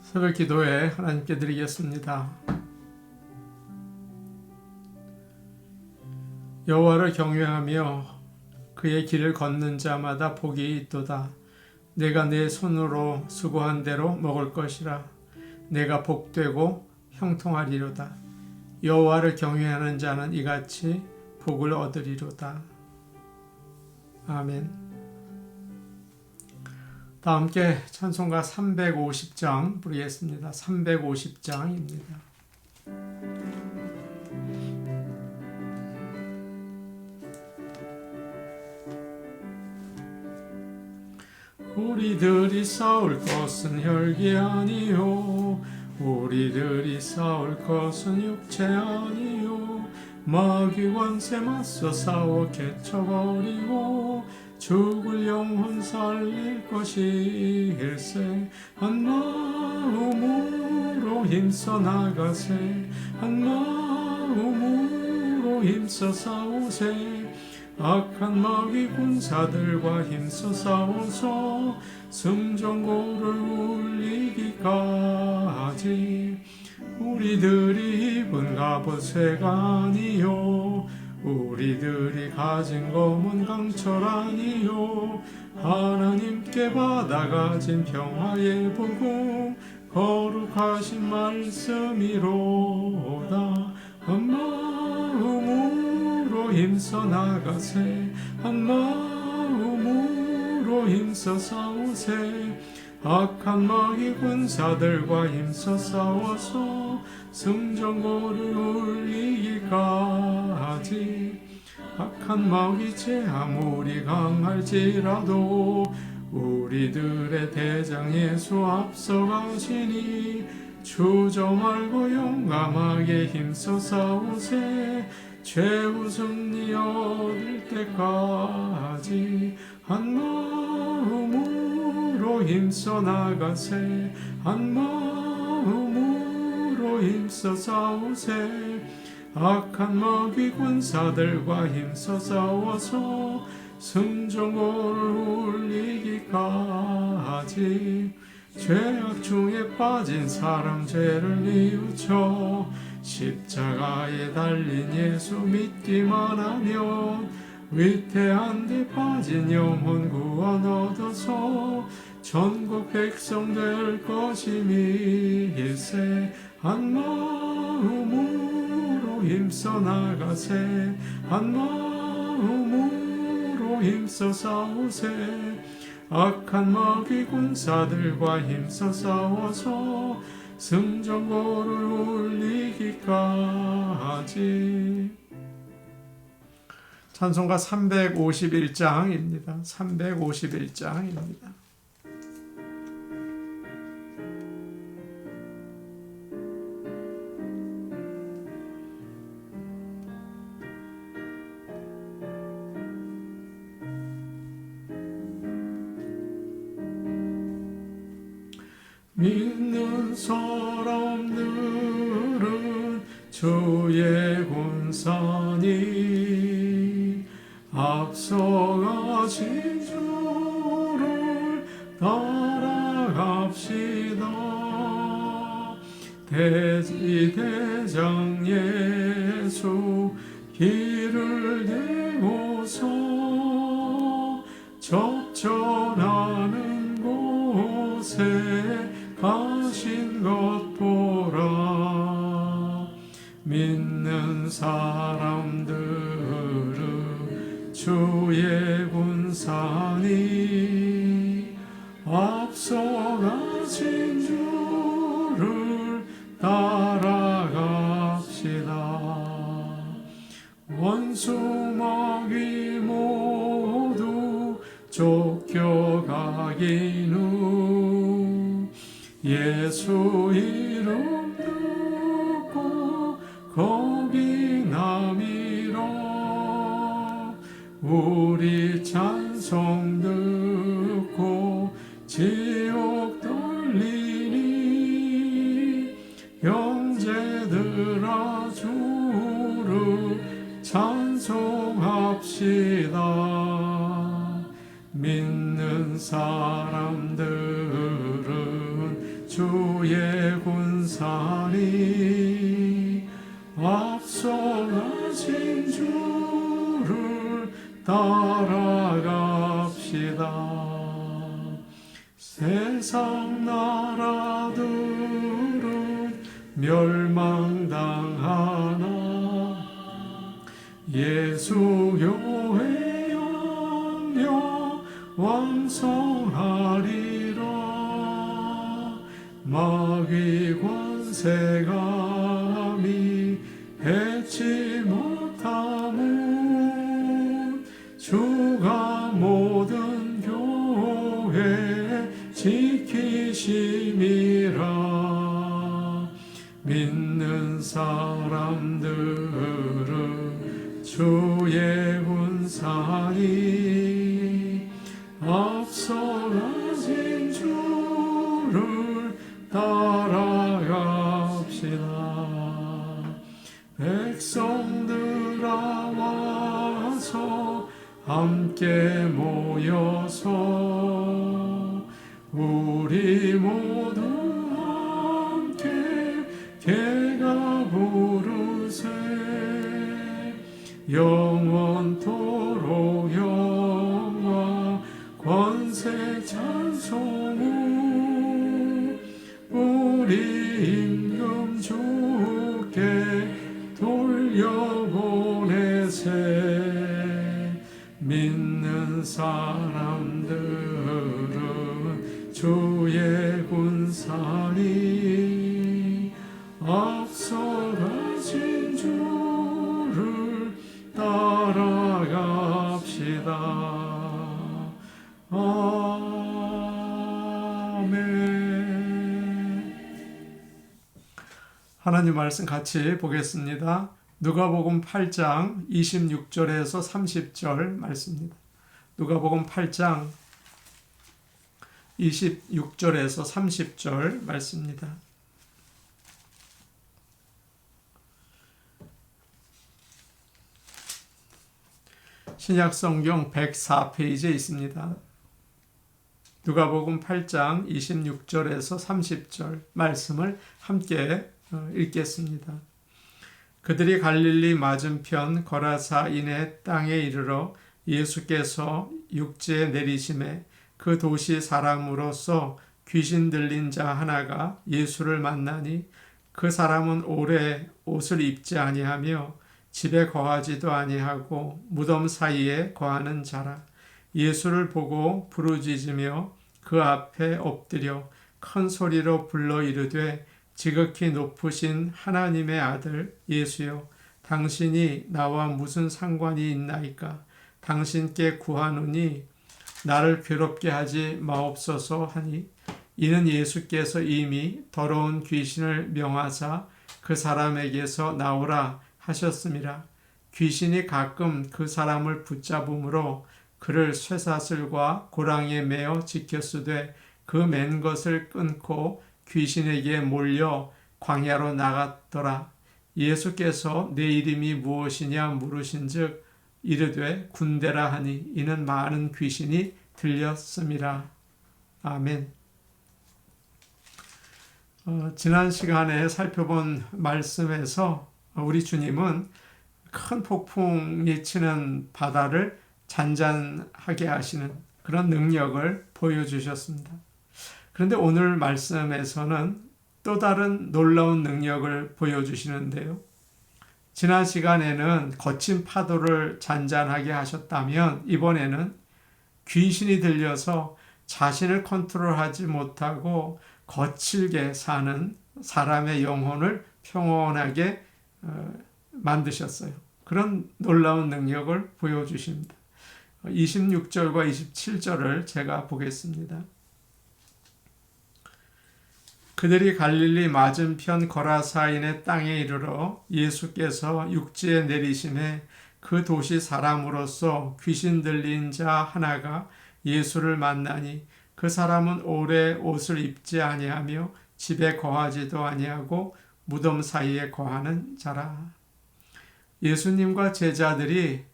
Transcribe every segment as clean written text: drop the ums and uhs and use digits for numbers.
새벽 기도회 하나님께 드리겠습니다. 여호와를 경외하며 그의 길을 걷는 자마다 복이 있도다. 내가 내 손으로 수고한 대로 먹을 것이라. 내가 복되고 형통하리로다. 여호와를 경외하는 자는 이같이 복을 얻으리로다. 아멘. 다 함께 찬송가 350장 부르겠습니다. 350장입니다. 우리들이 싸울 것은 혈기 아니요, 우리들이 싸울 것은 육체 아니요, 마귀 권세 맞서 싸워 개쳐버리고 죽을 영혼 살릴 것일세. 한 마음으로 힘써 나가세, 한 마음으로 힘써 싸우세. 악한 마귀 군사들과 힘써 싸워서 승전고를 울리기까지. 우리들이 입은 갑옷 쇠가 아니요, 우리들이 가진 검은 강철 아니요, 하나님께 받아가진 평화의 복음 거룩하신 말씀이로다. 한 마음으로 힘써 나가세, 한 마음으로 힘써 싸우세. 악한 마귀 군사들과 힘써 싸워서 승전고를 울리기까지. 악한 마귀 제 아무리 강할지라도 우리들의 대장 예수 앞서가시니 주저 말고 용감하게 힘써 싸우세. 최후 승리 얻을 때까지. 한 마음으로 힘써 나가세, 한 마음으로 힘써 싸우세. 악한 마귀 군사들과 힘써 싸워서 승전고를 울리기까지. 죄악 중에 빠진 사람 죄를 뉘우쳐 십자가에 달린 예수 믿기만 하면 위태한 데 빠진 영혼 구원 얻어서 전국 백성 될 것임일세. 한 마음으로 힘써 나가세, 한 마음으로 힘써 싸우세. 악한 마귀 군사들과 힘써 싸워서 승전고를 울리기까지. 찬송가 351장입니다. 351장입니다. 믿는 사람들은 주의 군사니 앞서가신 주를 따라갑시다. 대지대장 예수 길을 대고서 접전하는 곳에 가신 것 보라. 믿는 사람들은 주의 군사니 앞서가신 주를 따라갑시다. 원수 마귀 모두 쫓겨가긴 후 예수 이름 듣고 거기 남이라. 우리 찬송 듣고 지옥 떨리니 형제들아 주를 찬송합시다. 믿는 사람들은 주의 군사니 앞서가신 주를 따라갑시다. 세상 나라들은 멸망당하나 예수 교회 영영 왕성하리라. 마귀 권세감이 해치 못함은 주가 모든 교회 지키심이라. 믿는 사람들은 주의 군사니 앞서가신 주를 따라갑시다. 백성들아 와서 함께 모여서 우리 모두 함께 개가 부르세. 영원토록 영광 권세 찬송을 우리 임금 주께 돌려보내세. 믿는 사람들은 주의 군사니 앞서가신 주를 따라갑시다. 아멘. 하나님 말씀 같이 보겠습니다. 누가복음 8장 26절에서 30절 말씀입니다. 누가복음 8장 26절에서 30절 말씀입니다. 신약성경 104페이지에 있습니다. 누가복음 8장 26절에서 30절 말씀을 함께 읽겠습니다. 그들이 갈릴리 맞은편 거라사인의 땅에 이르러 예수께서 육지에 내리심에 그 도시 사람으로서 귀신 들린 자 하나가 예수를 만나니 그 사람은 오래 옷을 입지 아니하며 집에 거하지도 아니하고 무덤 사이에 거하는 자라. 예수를 보고 부르짖으며 그 앞에 엎드려 큰 소리로 불러 이르되 지극히 높으신 하나님의 아들 예수여, 당신이 나와 무슨 상관이 있나이까? 당신께 구하노니 나를 괴롭게 하지 마옵소서 하니, 이는 예수께서 이미 더러운 귀신을 명하사 그 사람에게서 나오라 하셨음이라. 귀신이 가끔 그 사람을 붙잡음으로 그를 쇠사슬과 고랑이에 매어 지켰으되 그 맨 것을 끊고 귀신에게 몰려 광야로 나갔더라. 예수께서 내 이름이 무엇이냐 물으신즉 이르되 군대라 하니, 이는 많은 귀신이 들렸음이라. 아멘. 지난 시간에 살펴본 말씀에서 우리 주님은 큰 폭풍이 치는 바다를 잔잔하게 하시는 그런 능력을 보여주셨습니다. 그런데 오늘 말씀에서는 또 다른 놀라운 능력을 보여주시는데요. 지난 시간에는 거친 파도를 잔잔하게 하셨다면 이번에는 귀신이 들려서 자신을 컨트롤하지 못하고 거칠게 사는 사람의 영혼을 평온하게 만드셨어요. 그런 놀라운 능력을 보여주십니다. 26절과 27절을 제가 보겠습니다. 그들이 갈릴리 맞은편 거라사인의 땅에 이르러 예수께서 육지에 내리심에 그 도시 사람으로서 귀신 들린 자 하나가 예수를 만나니 그 사람은 오래 옷을 입지 아니하며 집에 거하지도 아니하고 무덤 사이에 거하는 자라. 예수님과 제자들이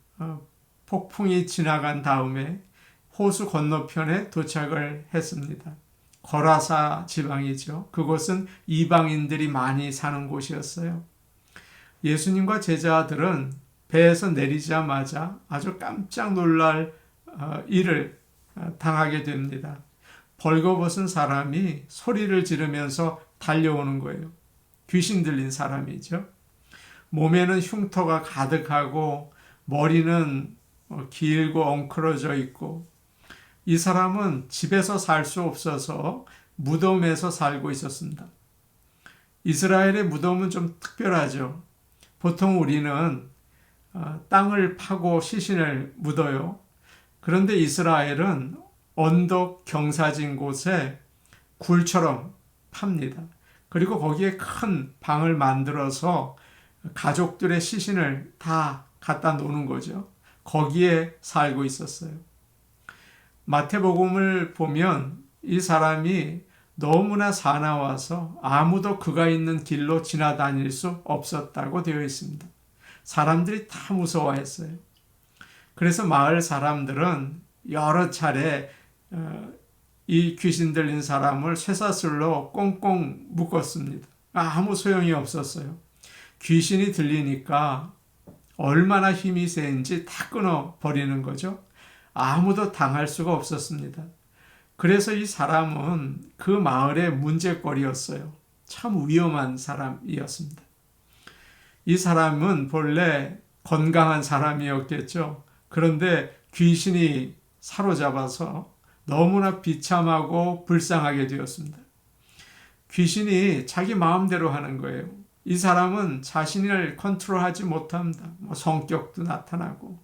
폭풍이 지나간 다음에 호수 건너편에 도착을 했습니다. 거라사 지방이죠. 그곳은 이방인들이 많이 사는 곳이었어요. 예수님과 제자들은 배에서 내리자마자 아주 깜짝 놀랄 일을 당하게 됩니다. 벌거벗은 사람이 소리를 지르면서 달려오는 거예요. 귀신 들린 사람이죠. 몸에는 흉터가 가득하고 머리는 길고 엉클어져 있고, 이 사람은 집에서 살 수 없어서 무덤에서 살고 있었습니다. 이스라엘의 무덤은 좀 특별하죠. 보통 우리는 땅을 파고 시신을 묻어요. 그런데 이스라엘은 언덕 경사진 곳에 굴처럼 팝니다. 그리고 거기에 큰 방을 만들어서 가족들의 시신을 다 갖다 놓는 거죠. 거기에 살고 있었어요. 마태복음을 보면 이 사람이 너무나 사나워서 아무도 그가 있는 길로 지나다닐 수 없었다고 되어 있습니다. 사람들이 다 무서워했어요. 그래서 마을 사람들은 여러 차례 이 귀신 들린 사람을 쇠사슬로 꽁꽁 묶었습니다. 아무 소용이 없었어요. 귀신이 들리니까 얼마나 힘이 센지 다 끊어버리는 거죠. 아무도 당할 수가 없었습니다. 그래서 이 사람은 그 마을의 문제거리였어요. 참 위험한 사람이었습니다. 이 사람은 본래 건강한 사람이었겠죠. 그런데 귀신이 사로잡아서 너무나 비참하고 불쌍하게 되었습니다. 귀신이 자기 마음대로 하는 거예요. 이 사람은 자신을 컨트롤하지 못합니다. 성격도 나타나고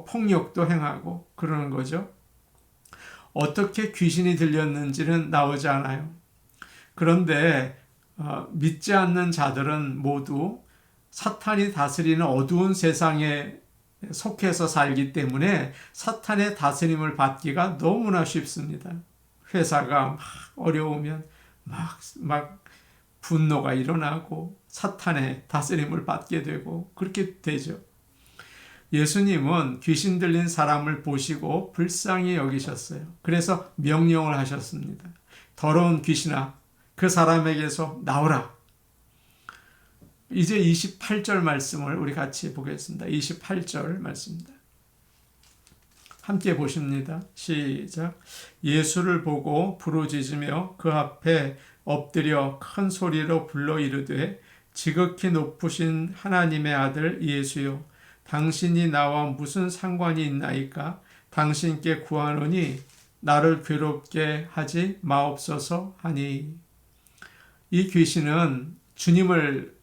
폭력도 행하고 그러는 거죠. 어떻게 귀신이 들렸는지는 나오지 않아요. 그런데 믿지 않는 자들은 모두 사탄이 다스리는 어두운 세상에 속해서 살기 때문에 사탄의 다스림을 받기가 너무나 쉽습니다. 회사가 막 어려우면 막 분노가 일어나고 사탄의 다스림을 받게 되고 그렇게 되죠. 예수님은 귀신 들린 사람을 보시고 불쌍히 여기셨어요. 그래서 명령을 하셨습니다. 더러운 귀신아, 그 사람에게서 나오라. 이제 28절 말씀을 우리 같이 보겠습니다. 28절 말씀입니다. 함께 보십니다. 시작. 예수를 보고 부르짖으며 그 앞에 엎드려 큰 소리로 불러 이르되 지극히 높으신 하나님의 아들 예수여, 당신이 나와 무슨 상관이 있나이까? 당신께 구하노니 나를 괴롭게 하지 마옵소서 하니. 이 귀신은 주님을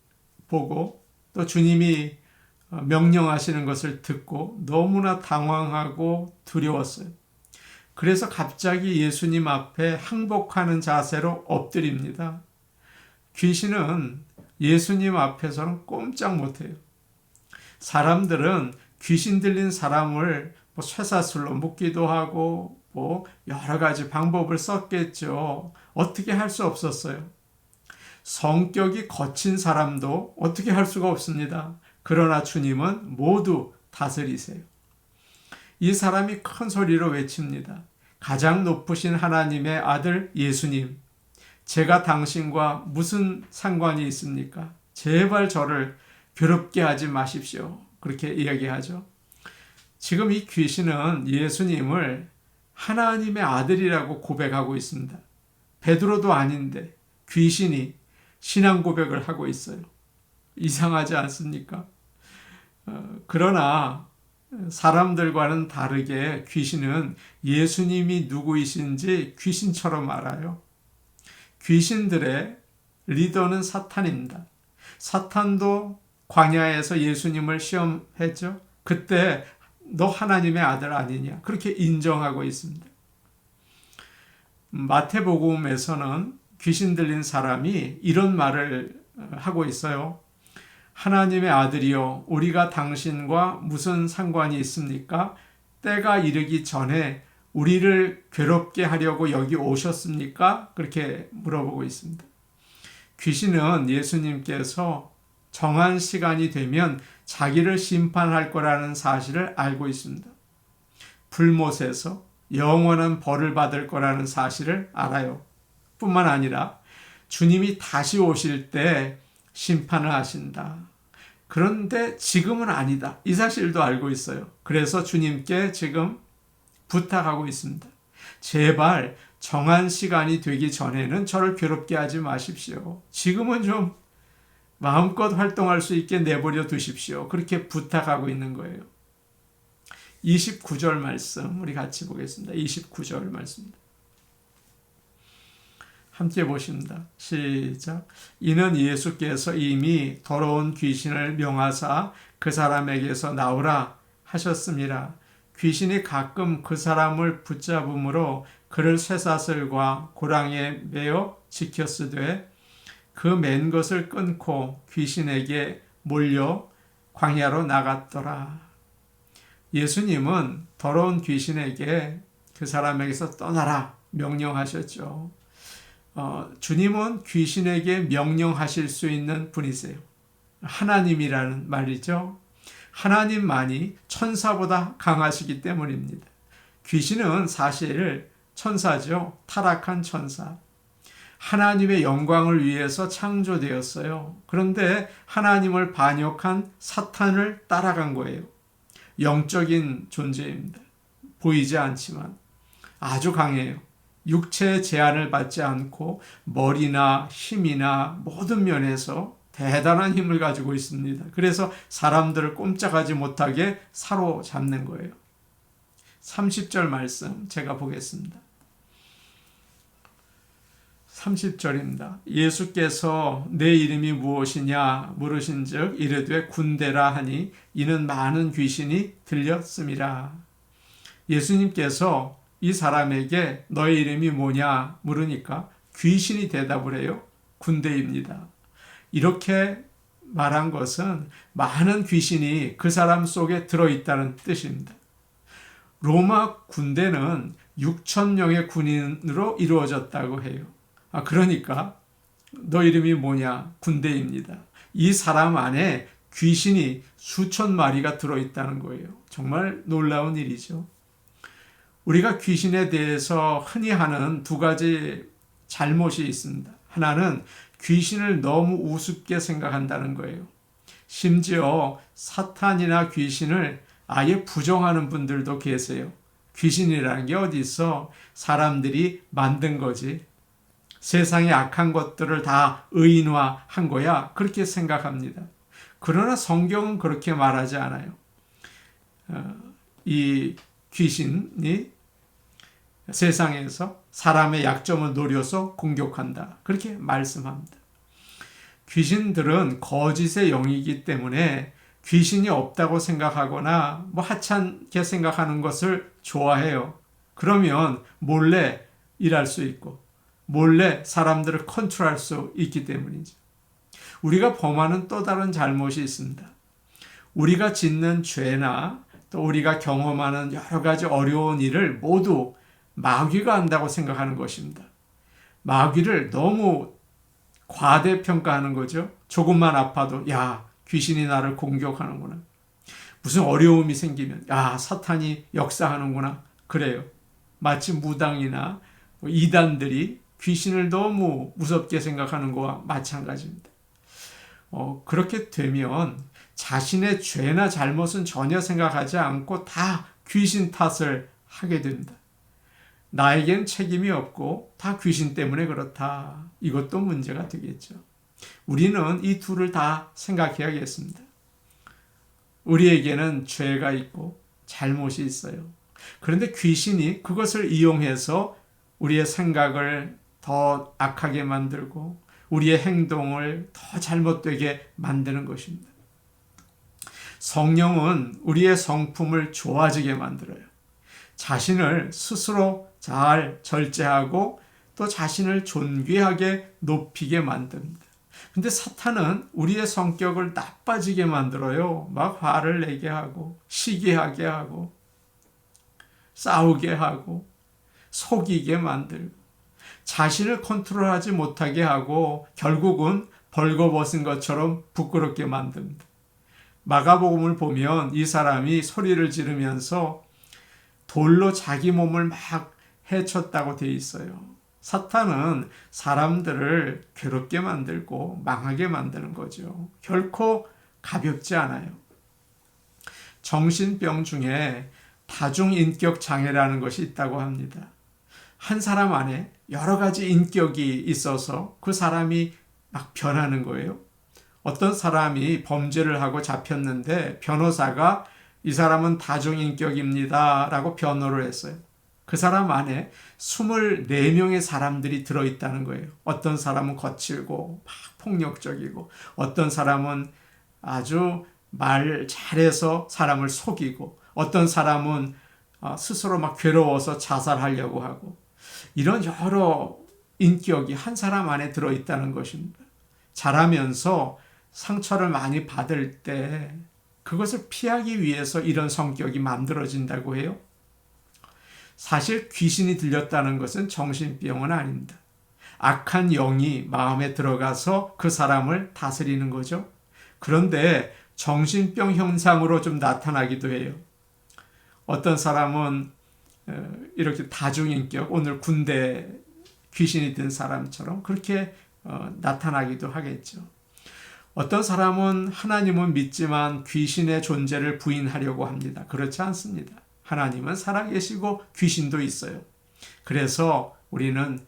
보고 또 주님이 명령하시는 것을 듣고 너무나 당황하고 두려웠어요. 그래서 갑자기 예수님 앞에 항복하는 자세로 엎드립니다. 귀신은 예수님 앞에서는 꼼짝 못해요. 사람들은 귀신 들린 사람을 쇠사슬로 묶기도 하고 여러 가지 방법을 썼겠죠. 어떻게 할 수 없었어요. 성격이 거친 사람도 어떻게 할 수가 없습니다. 그러나 주님은 모두 다스리세요. 이 사람이 큰 소리로 외칩니다. 가장 높으신 하나님의 아들 예수님, 제가 당신과 무슨 상관이 있습니까? 제발 저를 괴롭게 하지 마십시오. 그렇게 이야기하죠. 지금 이 귀신은 예수님을 하나님의 아들이라고 고백하고 있습니다. 베드로도 아닌데 귀신이 신앙 고백을 하고 있어요. 이상하지 않습니까? 그러나 사람들과는 다르게 귀신은 예수님이 누구이신지 귀신처럼 알아요. 귀신들의 리더는 사탄입니다. 사탄도 광야에서 예수님을 시험했죠. 그때 너 하나님의 아들 아니냐? 그렇게 인정하고 있습니다. 마태복음에서는 귀신 들린 사람이 이런 말을 하고 있어요. 하나님의 아들이여, 우리가 당신과 무슨 상관이 있습니까? 때가 이르기 전에 우리를 괴롭게 하려고 여기 오셨습니까? 그렇게 물어보고 있습니다. 귀신은 예수님께서 정한 시간이 되면 자기를 심판할 거라는 사실을 알고 있습니다. 불못에서 영원한 벌을 받을 거라는 사실을 알아요. 뿐만 아니라 주님이 다시 오실 때 심판을 하신다. 그런데 지금은 아니다. 이 사실도 알고 있어요. 그래서 주님께 지금 부탁하고 있습니다. 제발 정한 시간이 되기 전에는 저를 괴롭게 하지 마십시오. 지금은 좀 마음껏 활동할 수 있게 내버려 두십시오. 그렇게 부탁하고 있는 거예요. 29절 말씀 우리 같이 보겠습니다. 29절 말씀입니다. 함께 보십니다. 시작. 이는 예수께서 이미 더러운 귀신을 명하사 그 사람에게서 나오라 하셨습니다. 귀신이 가끔 그 사람을 붙잡음으로 그를 쇠사슬과 고랑에 매어 지켰으되 그 맨 것을 끊고 귀신에게 몰려 광야로 나갔더라. 예수님은 더러운 귀신에게 그 사람에게서 떠나라 명령하셨죠. 주님은 귀신에게 명령하실 수 있는 분이세요. 하나님이라는 말이죠. 하나님만이 천사보다 강하시기 때문입니다. 귀신은 사실 천사죠. 타락한 천사. 하나님의 영광을 위해서 창조되었어요. 그런데 하나님을 반역한 사탄을 따라간 거예요. 영적인 존재입니다. 보이지 않지만 아주 강해요. 육체의 제한을 받지 않고 머리나 힘이나 모든 면에서 대단한 힘을 가지고 있습니다. 그래서 사람들을 꼼짝하지 못하게 사로잡는 거예요. 30절 말씀 제가 보겠습니다. 30절입니다. 예수께서 내 이름이 무엇이냐 물으신즉 이르되 군대라 하니 이는 많은 귀신이 들렸음이라. 예수님께서 이 사람에게 너의 이름이 뭐냐 물으니까 귀신이 대답을 해요. 군대입니다. 이렇게 말한 것은 많은 귀신이 그 사람 속에 들어있다는 뜻입니다. 로마 군대는 6,000명의 군인으로 이루어졌다고 해요. 그러니까 너 이름이 뭐냐? 군대입니다. 이 사람 안에 귀신이 수천 마리가 들어있다는 거예요. 정말 놀라운 일이죠. 우리가 귀신에 대해서 흔히 하는 두 가지 잘못이 있습니다. 하나는 귀신을 너무 우습게 생각한다는 거예요. 심지어 사탄이나 귀신을 아예 부정하는 분들도 계세요. 귀신이라는 게 어디 있어? 사람들이 만든 거지. 세상의 악한 것들을 다 의인화한 거야. 그렇게 생각합니다. 그러나 성경은 그렇게 말하지 않아요. 이 귀신이 세상에서 사람의 약점을 노려서 공격한다. 그렇게 말씀합니다. 귀신들은 거짓의 영이기 때문에 귀신이 없다고 생각하거나 하찮게 생각하는 것을 좋아해요. 그러면 몰래 일할 수 있고 몰래 사람들을 컨트롤할 수 있기 때문이죠. 우리가 범하는 또 다른 잘못이 있습니다. 우리가 짓는 죄나 또 우리가 경험하는 여러 가지 어려운 일을 모두 마귀가 한다고 생각하는 것입니다. 마귀를 너무 과대평가하는 거죠. 조금만 아파도 야, 귀신이 나를 공격하는구나. 무슨 어려움이 생기면 야, 사탄이 역사하는구나. 그래요. 마치 무당이나 이단들이 귀신을 너무 무섭게 생각하는 것과 마찬가지입니다. 그렇게 되면 자신의 죄나 잘못은 전혀 생각하지 않고 다 귀신 탓을 하게 됩니다. 나에겐 책임이 없고 다 귀신 때문에 그렇다. 이것도 문제가 되겠죠. 우리는 이 둘을 다 생각해야겠습니다. 우리에게는 죄가 있고 잘못이 있어요. 그런데 귀신이 그것을 이용해서 우리의 생각을 더 악하게 만들고 우리의 행동을 더 잘못되게 만드는 것입니다. 성령은 우리의 성품을 좋아지게 만들어요. 자신을 스스로 잘 절제하고 또 자신을 존귀하게 높이게 만듭니다. 근데 사탄은 우리의 성격을 나빠지게 만들어요. 막 화를 내게 하고 시기하게 하고 싸우게 하고 속이게 만들고 자신을 컨트롤하지 못하게 하고 결국은 벌거벗은 것처럼 부끄럽게 만듭니다. 마가복음을 보면 이 사람이 소리를 지르면서 돌로 자기 몸을 막 해쳤다고 되어 있어요. 사탄은 사람들을 괴롭게 만들고 망하게 만드는 거죠. 결코 가볍지 않아요. 정신병 중에 다중인격 장애라는 것이 있다고 합니다. 한 사람 안에 여러 가지 인격이 있어서 그 사람이 막 변하는 거예요. 어떤 사람이 범죄를 하고 잡혔는데 변호사가 이 사람은 다중인격입니다 라고 변호를 했어요. 그 사람 안에 24명의 사람들이 들어있다는 거예요. 어떤 사람은 거칠고 막 폭력적이고, 어떤 사람은 아주 말 잘해서 사람을 속이고, 어떤 사람은 스스로 막 괴로워서 자살하려고 하고, 이런 여러 인격이 한 사람 안에 들어있다는 것입니다. 자라면서 상처를 많이 받을 때 그것을 피하기 위해서 이런 성격이 만들어진다고 해요. 사실 귀신이 들렸다는 것은 정신병은 아닙니다. 악한 영이 마음에 들어가서 그 사람을 다스리는 거죠. 그런데 정신병 현상으로 좀 나타나기도 해요. 어떤 사람은 이렇게 다중인격, 오늘 군대 귀신이 든 사람처럼 그렇게 나타나기도 하겠죠. 어떤 사람은 하나님은 믿지만 귀신의 존재를 부인하려고 합니다. 그렇지 않습니다. 하나님은 살아계시고 귀신도 있어요. 그래서 우리는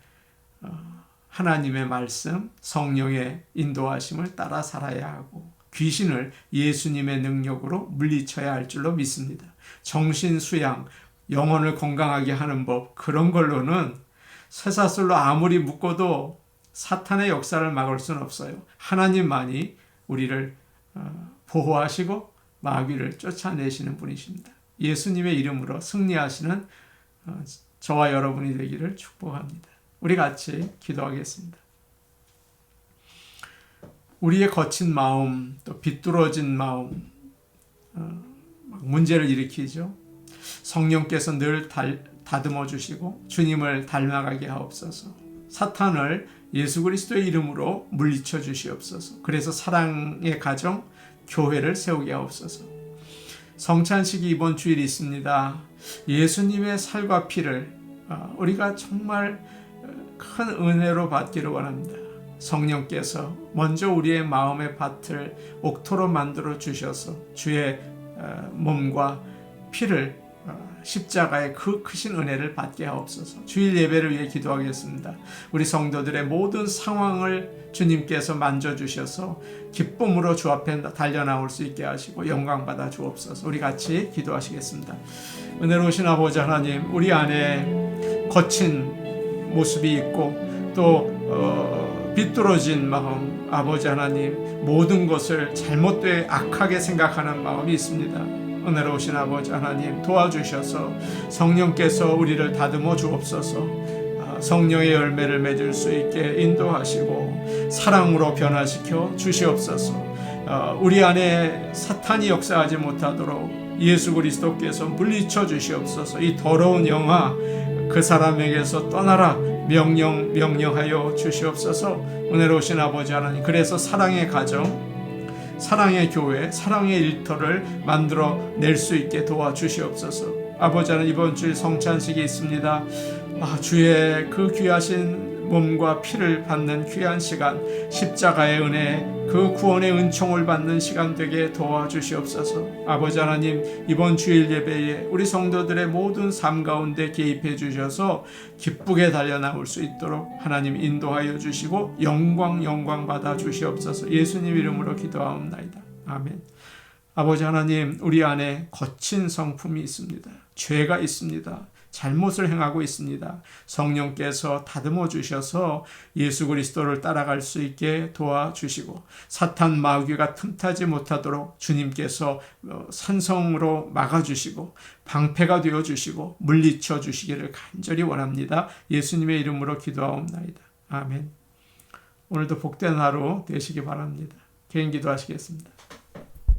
하나님의 말씀, 성령의 인도하심을 따라 살아야 하고, 귀신을 예수님의 능력으로 물리쳐야 할 줄로 믿습니다. 정신수양, 영혼을 건강하게 하는 법, 그런 걸로는 쇠사슬로 아무리 묶어도 사탄의 역사를 막을 수는 없어요. 하나님만이 우리를 보호하시고 마귀를 쫓아내시는 분이십니다. 예수님의 이름으로 승리하시는 저와 여러분이 되기를 축복합니다. 우리 같이 기도하겠습니다. 우리의 거친 마음, 또 비뚤어진 마음, 문제를 일으키죠. 성령께서 늘 다듬어 주시고 주님을 닮아가게 하옵소서. 사탄을 예수 그리스도의 이름으로 물리쳐 주시옵소서. 그래서 사랑의 가정, 교회를 세우게 하옵소서. 성찬식이 이번 주일이 있습니다. 예수님의 살과 피를 우리가 정말 큰 은혜로 받기를 원합니다. 성령께서 먼저 우리의 마음의 밭을 옥토로 만들어 주셔서 주의 몸과 피를 십자가의 그 크신 은혜를 받게 하옵소서. 주일 예배를 위해 기도하겠습니다. 우리 성도들의 모든 상황을 주님께서 만져주셔서 기쁨으로 주 앞에 달려나올 수 있게 하시고 영광 받아 주옵소서. 우리 같이 기도하시겠습니다. 은혜로우신 아버지 하나님, 우리 안에 거친 모습이 있고 또 비뚤어진 마음, 아버지 하나님, 모든 것을 잘못되게 악하게 생각하는 마음이 있습니다. 은혜로우신 아버지 하나님, 도와주셔서 성령께서 우리를 다듬어 주옵소서. 성령의 열매를 맺을 수 있게 인도하시고 사랑으로 변화시켜 주시옵소서. 우리 안에 사탄이 역사하지 못하도록 예수 그리스도께서 물리쳐 주시옵소서. 이 더러운 영아 그 사람에게서 떠나라 명령하여 주시옵소서. 은혜로우신 아버지 하나님, 그래서 사랑의 가정, 사랑의 교회, 사랑의 일터를 만들어 낼 수 있게 도와주시옵소서. 아버지 하나님, 이번 주일 성찬식이 있습니다. 주의 그 귀하신 몸과 피를 받는 귀한 시간, 십자가의 은혜, 그 구원의 은총을 받는 시간 되게 도와주시옵소서. 아버지 하나님, 이번 주일 예배에 우리 성도들의 모든 삶 가운데 개입해 주셔서 기쁘게 달려나올 수 있도록 하나님 인도하여 주시고 영광 받아 주시옵소서. 예수님 이름으로 기도하옵나이다. 아멘. 아버지 하나님, 우리 안에 거친 성품이 있습니다. 죄가 있습니다. 잘못을 행하고 있습니다. 성령께서 다듬어 주셔서 예수 그리스도를 따라갈 수 있게 도와주시고 사탄 마귀가 틈타지 못하도록 주님께서 산성으로 막아주시고 방패가 되어주시고 물리쳐 주시기를 간절히 원합니다. 예수님의 이름으로 기도하옵나이다. 아멘. 오늘도 복된 하루 되시기 바랍니다. 개인 기도하시겠습니다.